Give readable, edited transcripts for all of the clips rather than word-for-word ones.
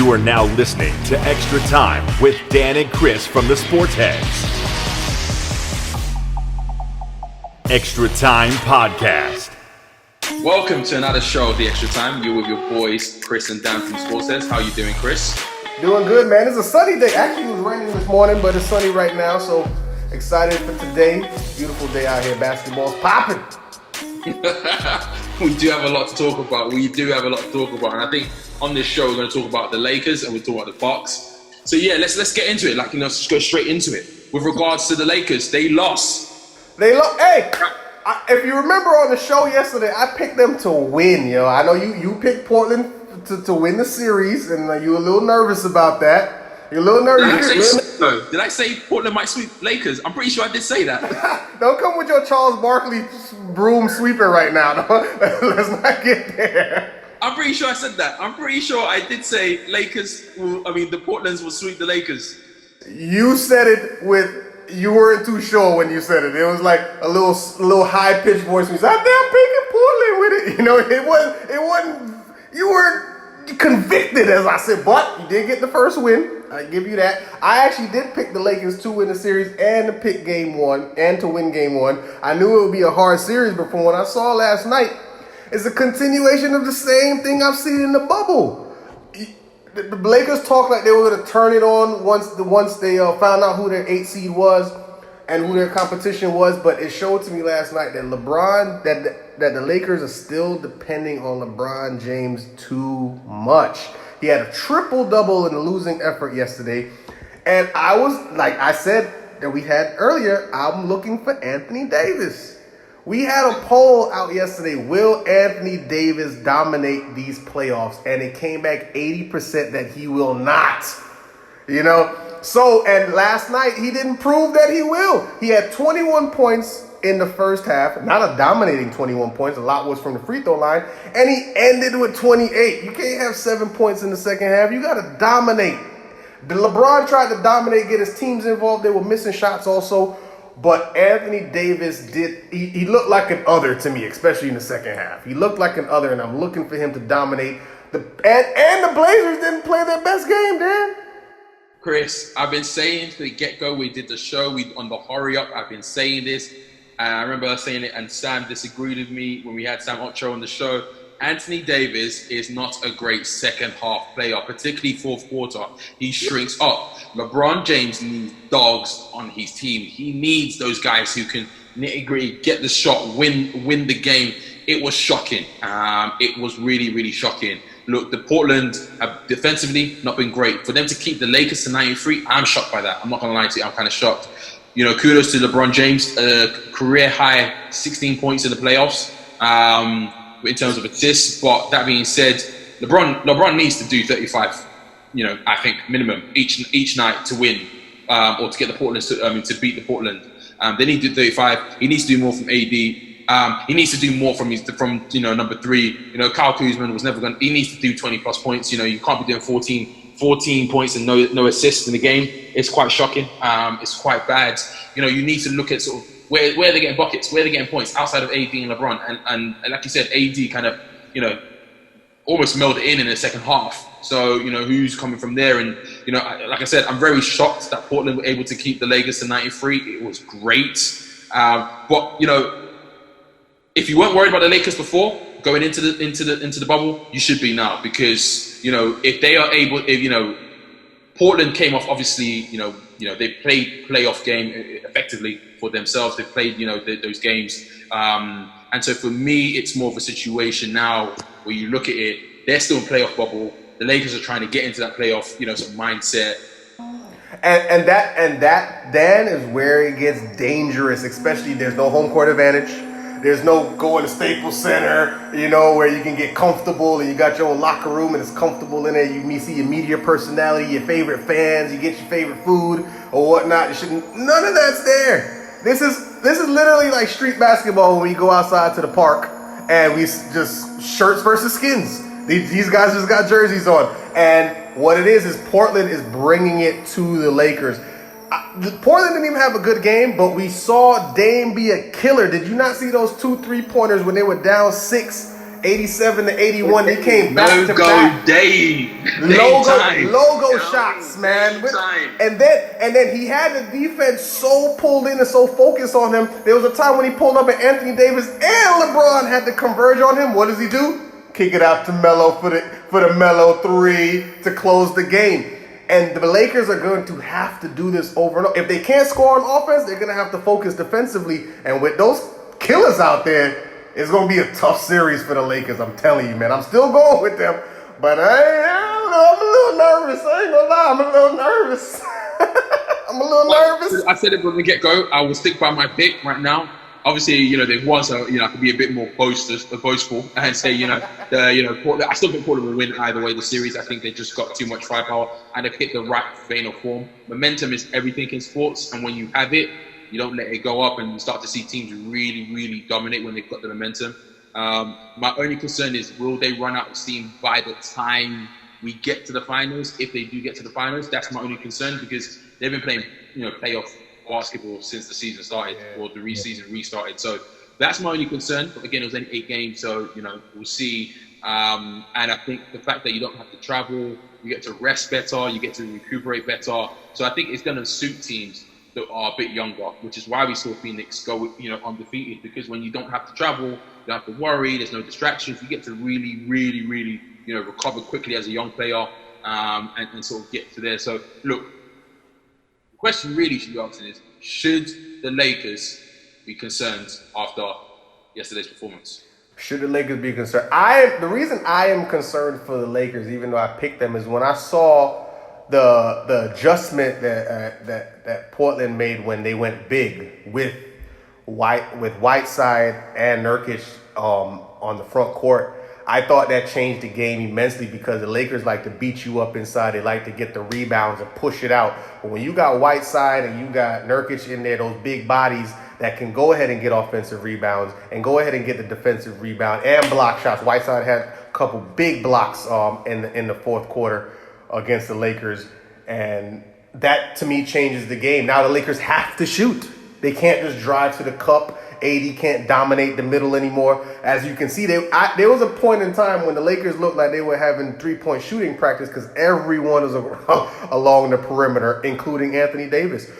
You are now listening to Extra Time with Dan and Chris from the Sportsheads. Extra Time Podcast. Welcome to another show of the Extra Time. You're with your boys, Chris and Dan from Sportsheads. How you doing, Chris? Doing good, man. It's a sunny day. Actually, it was raining this morning, but it's sunny right now, so excited for today. Beautiful day out here. Basketball's popping. We do have a lot to talk about. And I think on this show, we're going to talk about the Lakers and we'll talk about the Bucks. So yeah, let's get into it. Let's go straight into it. With regards to the Lakers, they lost. Hey, if you remember on the show yesterday, I picked them to win. You know, I know you picked Portland to win the series, and you were a little nervous about that. You're a little nervous. Did I say Portland might sweep Lakers? I'm pretty sure I did say that. Don't come with your Charles Barkley broom sweeping right now. Let's not get there. I'm pretty sure I said that. I'm pretty sure I did say the Portlands will sweep the Lakers. You said it you weren't too sure when you said it. It was like a little high-pitched voice. You said, I'm picking Portland with it. You know, it wasn't, you weren't convicted, as I said, but you did get the first win. I give you that. I actually did pick the Lakers to win the series and to pick game one and to win game one. I knew it would be a hard series, but from what I saw last night, it's a continuation of the same thing I've seen in the bubble. The Lakers talked like they were going to turn it on once they found out who their 8 seed was and who their competition was, but it showed to me last night that that the Lakers are still depending on LeBron James too much. He had a triple-double in the losing effort yesterday. And I was, like I said that we had earlier, I'm looking for Anthony Davis. We had a poll out yesterday. Will Anthony Davis dominate these playoffs? And it came back 80% that he will not. You know? So, and last night, he didn't prove that he will. He had 21 points in the first half, not a dominating 21 points. A lot was from the free throw line. And he ended with 28. You can't have 7 points in the second half. You got to dominate. LeBron tried to dominate, get his teams involved. They were missing shots also. But Anthony Davis he looked like an other to me, especially in the second half. He looked like an other, and I'm looking for him to dominate. And the Blazers didn't play their best game, Dan. Chris, I've been saying from the get-go, we did the show, on the Hurry Up, I've been saying this. I remember saying it, and Sam disagreed with me when we had Sam Ocho on the show. Anthony Davis is not a great second-half player, particularly fourth quarter. He shrinks up. LeBron James needs dogs on his team. He needs those guys who can nitty-gritty, get the shot, win the game. It was shocking. It was really, really shocking. Look, the Portland have defensively not been great. For them to keep the Lakers to 93, I'm shocked by that. I'm not going to lie to you. I'm kind of shocked. You know, kudos to LeBron James. Career high 16 points in the playoffs in terms of assists. But that being said, LeBron needs to do 35, I think minimum each night to win or to get the Portland to beat the Portland. They need to do 35. He needs to do more from AD. He needs to do more from number 3. Kyle Kuzma was never going. He needs to do 20 plus points. You can't be doing 14 points and no assists in the game. It's quite shocking. It's quite bad. You need to look at sort of where they're getting buckets, where they're getting points outside of AD and LeBron. And like you said, AD kind of, almost melded in the second half. So, who's coming from there? And, like I said, I'm very shocked that Portland were able to keep the Lakers to 93. It was great. But, if you weren't worried about the Lakers before going into the bubble, you should be now, because if they are able, Portland came off obviously, they played playoff game effectively for themselves. They played those games, and so for me, it's more of a situation now where you look at it. They're still in playoff bubble. The Lakers are trying to get into that playoff, sort of mindset. And that Dan is where it gets dangerous, especially there's no home court advantage. There's no going to Staples Center, where you can get comfortable and you got your own locker room and it's comfortable in there. You see your media personality, your favorite fans, you get your favorite food or whatnot. None of that's there. This is literally like street basketball when we go outside to the park and we just shirts versus skins. These guys just got jerseys on. And what it is Portland is bringing it to the Lakers. Portland didn't even have a good game, but we saw Dame be a killer. Did you not see those 2 3-pointers when they were down 6 87 to 81. They came back to Logo back. Dave. Logo shots, man. And then he had the defense so pulled in and so focused on him. There was a time when he pulled up and Anthony Davis and LeBron had to converge on him. What does he do? Kick it out to Melo for the Melo three to close the game. And the Lakers are going to have to do this over and over. If they can't score on offense, they're going to have to focus defensively. And with those killers out there, it's going to be a tough series for the Lakers. I'm telling you, man. I'm still going with them. But I'm a little nervous. I ain't going to lie. I'm a little nervous. I'm a little nervous. I said it from the get-go. I will stick by my pick right now. Obviously, they've won, so I could be a bit more boastful and say, Portland. I still think Portland will win either way the series. I think they just got too much firepower and they've hit the right vein of form. Momentum is everything in sports, and when you have it, you don't let it go up, and you start to see teams really, really dominate when they've got the momentum. My only concern is, will they run out of steam by the time we get to the finals? If they do get to the finals, that's my only concern, because they've been playing, playoff basketball since the season started, or the season restarted. So that's my only concern. But again, it was only 8 games, so we'll see. And I think the fact that you don't have to travel, you get to rest better, you get to recuperate better. So I think it's going to suit teams that are a bit younger, which is why we saw Phoenix go, undefeated. Because when you don't have to travel, you don't have to worry. There's no distractions. You get to really, really, really, recover quickly as a young player, and sort of get to there. So look. Question really should be asking is, should the Lakers be concerned after yesterday's performance? Should the Lakers be concerned? The reason I am concerned for the Lakers, even though I picked them, is when I saw the adjustment that Portland made when they went big with Whiteside and Nurkic on the front court. I thought that changed the game immensely, because the Lakers like to beat you up inside. They like to get the rebounds and push it out. But when you got Whiteside and you got Nurkic in there, those big bodies that can go ahead and get offensive rebounds and go ahead and get the defensive rebound and block shots. Whiteside had a couple big blocks in the fourth quarter against the Lakers. And that, to me, changes the game. Now the Lakers have to shoot. They can't just drive to the cup. AD can't dominate the middle anymore. As you can see, there was a point in time when the Lakers looked like they were having three-point shooting practice, because everyone is along the perimeter, including Anthony Davis.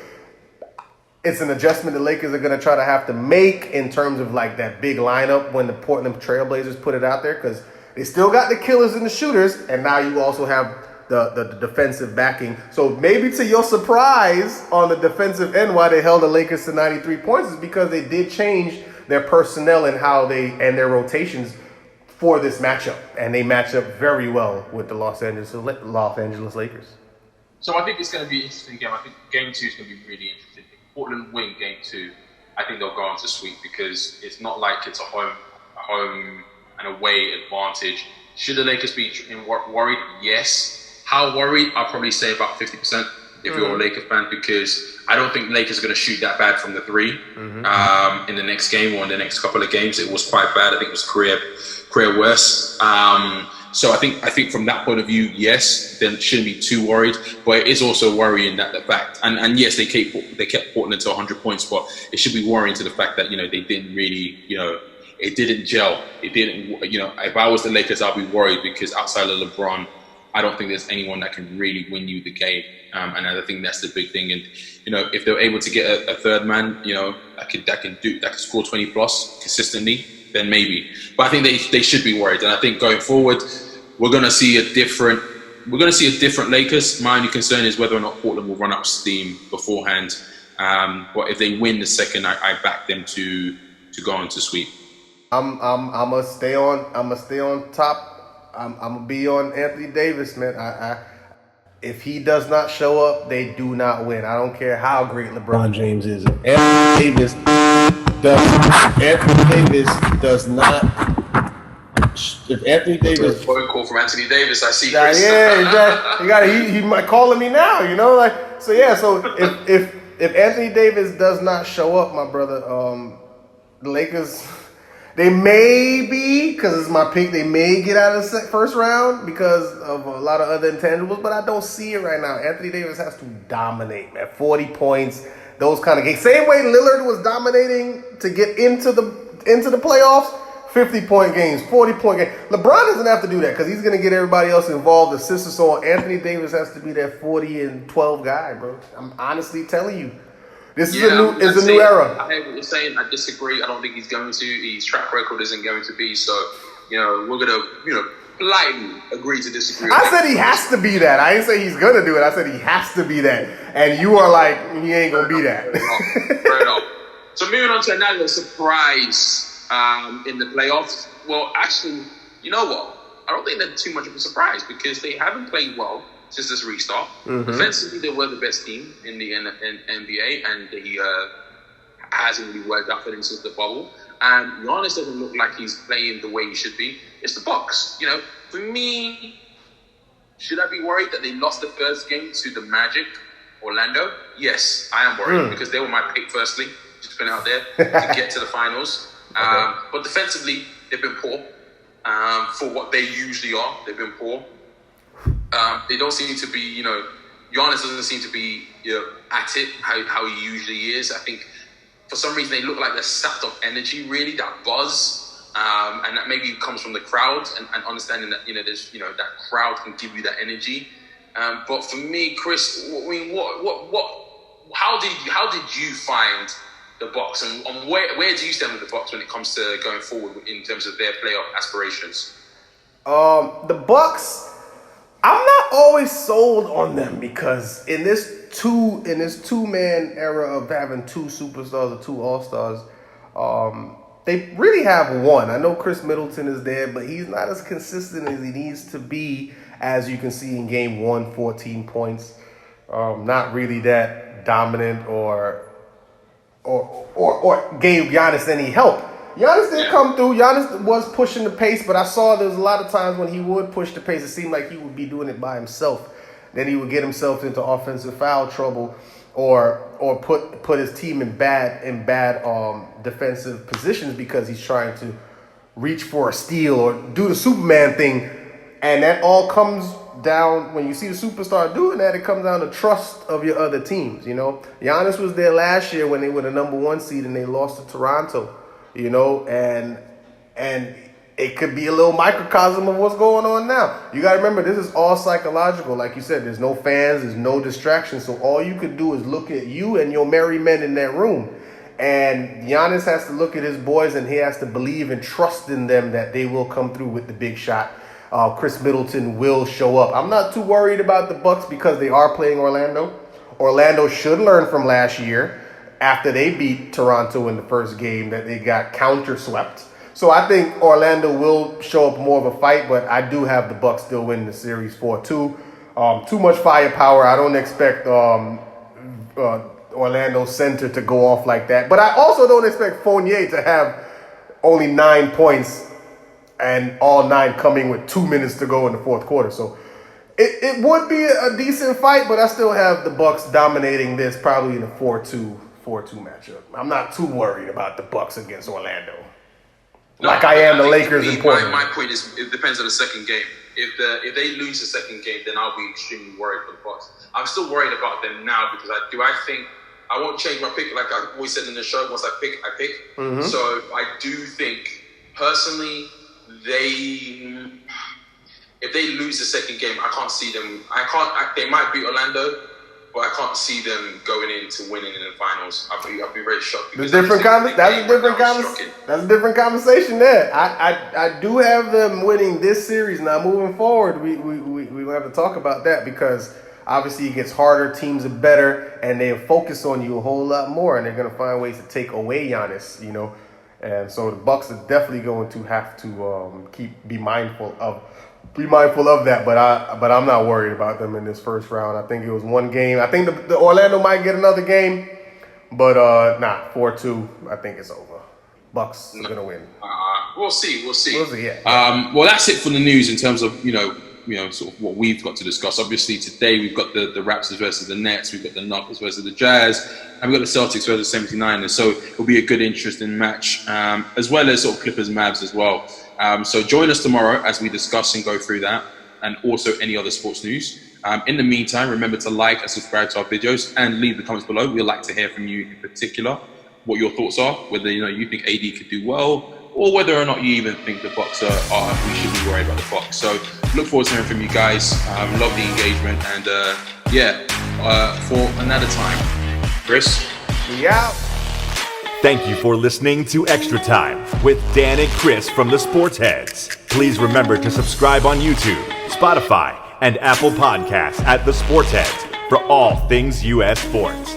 It's an adjustment the Lakers are going to try to have to make in terms of like that big lineup when the Portland Trailblazers put it out there, because they still got the killers and the shooters, and now you also have the defensive backing. So maybe to your surprise on the defensive end, why they held the Lakers to 93 points is because they did change their personnel and their rotations for this matchup, and they match up very well with the Los Angeles Lakers. So I think it's going to be an interesting game. I think Game 2 is going to be really interesting. If Portland win Game 2, I think they'll go on to sweep, because it's not like it's a home and away advantage. Should the Lakers be worried? Yes. How worried? I'll probably say about 50% if you're a Lakers fan, because I don't think Lakers are going to shoot that bad from the three in the next game or in the next couple of games. It was quite bad. I think it was career worse. So I think from that point of view, yes, then shouldn't be too worried. But it is also worrying that the fact, and yes, they kept Portland to 100 points, but it should be worrying to the fact that they didn't really it didn't gel. It didn't if I was the Lakers, I'd be worried, because outside of LeBron, I don't think there's anyone that can really win you the game, and I think that's the big thing. And if they're able to get a third man, that could score 20 plus consistently, then maybe. But I think they should be worried, and I think going forward, we're gonna see a different Lakers. My only concern is whether or not Portland will run out of steam beforehand. But if they win the second, I back them to go on to sweep. I'm gonna stay on top. I'm gonna be on Anthony Davis, man. If he does not show up, they do not win. I don't care how great LeBron James is. If Anthony Davis phone call from Anthony Davis, I see. He might calling me now. So if Anthony Davis does not show up, my brother, the Lakers. They may be, because it's my pick, they may get out of the first round because of a lot of other intangibles, but I don't see it right now. Anthony Davis has to dominate, man. 40 points, those kind of games. Same way Lillard was dominating to get into the playoffs. 50-point games, 40-point games. LeBron doesn't have to do that because he's going to get everybody else involved, assist and so on. Anthony Davis has to be that 40 and 12 guy, bro. I'm honestly telling you. This is a new era. I hear what you're saying. I disagree. I don't think he's going to. His track record isn't going to be. So, we're going to, politely agree to disagree. I said he has to be that. I didn't say he's going to do it. I said he has to be that. And you are like, he ain't going to be that. Right off. So moving on to another surprise in the playoffs. Well, actually, you know what? I don't think they're too much of a surprise because they haven't played well since this restart. Mm-hmm. Defensively, they were the best team in the NBA, and they hasn't really worked out for them since the bubble. And Giannis doesn't look like he's playing the way he should be. It's the Bucks. For me, should I be worried that they lost the first game to the Magic, Orlando? Yes, I am worried because they were my pick firstly, just putting it out there, to get to the finals. Okay. But defensively, they've been poor. For what they usually are, they've been poor. They don't seem to be, Giannis doesn't seem to be at it how he usually is. I think for some reason they look like they're sapped of energy, really, that buzz. And that maybe comes from the crowd and understanding that, there's, that crowd can give you that energy. But for me, Chris, I mean, how did you find the Bucks and where do you stand with the Bucks when it comes to going forward in terms of their playoff aspirations? The Bucks, I'm not always sold on them because in this two-man era of having two superstars or two all-stars, they really have one. I know Chris Middleton is there, but he's not as consistent as he needs to be, as you can see in game 1, 14 points. Not really that dominant or gave Giannis any help. Giannis did come through. Giannis was pushing the pace, but I saw there was a lot of times when he would push the pace, it seemed like he would be doing it by himself. Then he would get himself into offensive foul trouble or put his team in bad defensive positions because he's trying to reach for a steal or do the Superman thing. And that all comes down, when you see the superstar doing that, it comes down to trust of your other teams, Giannis was there last year when they were the number 1 seed and they lost to Toronto, and it could be a little microcosm of what's going on now. You got to remember, this is all psychological. Like you said, there's no fans, there's no distractions. So all you could do is look at you and your merry men in that room. And Giannis has to look at his boys and he has to believe and trust in them that they will come through with the big shot. Chris Middleton will show up. I'm not too worried about the Bucks because they are playing Orlando. Orlando should learn from last year after they beat Toronto in the first game that they got counter-swept. So I think Orlando will show up more of a fight, but I do have the Bucks still winning the series 4-2. Too much firepower. I don't expect Orlando center to go off like that. But I also don't expect Fournier to have only 9 points and all 9 coming with 2 minutes to go in the fourth quarter. So it would be a decent fight, but I still have the Bucks dominating this probably in a 4-2 matchup. I'm not too worried about the Bucks against Orlando. Like I am the Lakers in Portland. My point is, it depends on the second game. If they lose the second game, then I'll be extremely worried for the Bucks. I'm still worried about them now because I think I won't change my pick. Like I always said in the show, once I pick, I pick. Mm-hmm. So I do think personally, if they lose the second game, I can't see them. They might beat Orlando, but I can't see them going into winning in the finals. I'll be very shocked. That's a different conversation there. I do have them winning this series. Now moving forward, we will have to talk about that because obviously it gets harder. Teams are better, and they focus on you a whole lot more, and they're going to find ways to take away Giannis. And so the Bucks are definitely going to have to be mindful of that. But I'm not worried about them in this first round. I think it was one game. I think the Orlando might get another game, but 4-2. I think it's over. Bucks are gonna win. We'll see. Yeah. Well, that's it for the news in terms of sort of what we've got to discuss. Obviously, today we've got the Raptors versus the Nets, we've got the Nuggets versus the Jazz, and we've got the Celtics versus the 79ers. So it'll be a good, interesting match, as well as sort of Clippers Mavs as well. So join us tomorrow as we discuss and go through that, and also any other sports news. In the meantime, remember to like and subscribe to our videos and leave the comments below. We'd like to hear from you in particular what your thoughts are, whether you think AD could do well, or whether or not you even think the Bucks we should be worried about the Bucks. So look forward to hearing from you guys. Love the engagement, and for another time, Chris. We out. Thank you for listening to Extra Time with Dan and Chris from the Sportsheads. Please remember to subscribe on YouTube, Spotify, and Apple Podcasts at the Sportsheads for all things U.S. sports.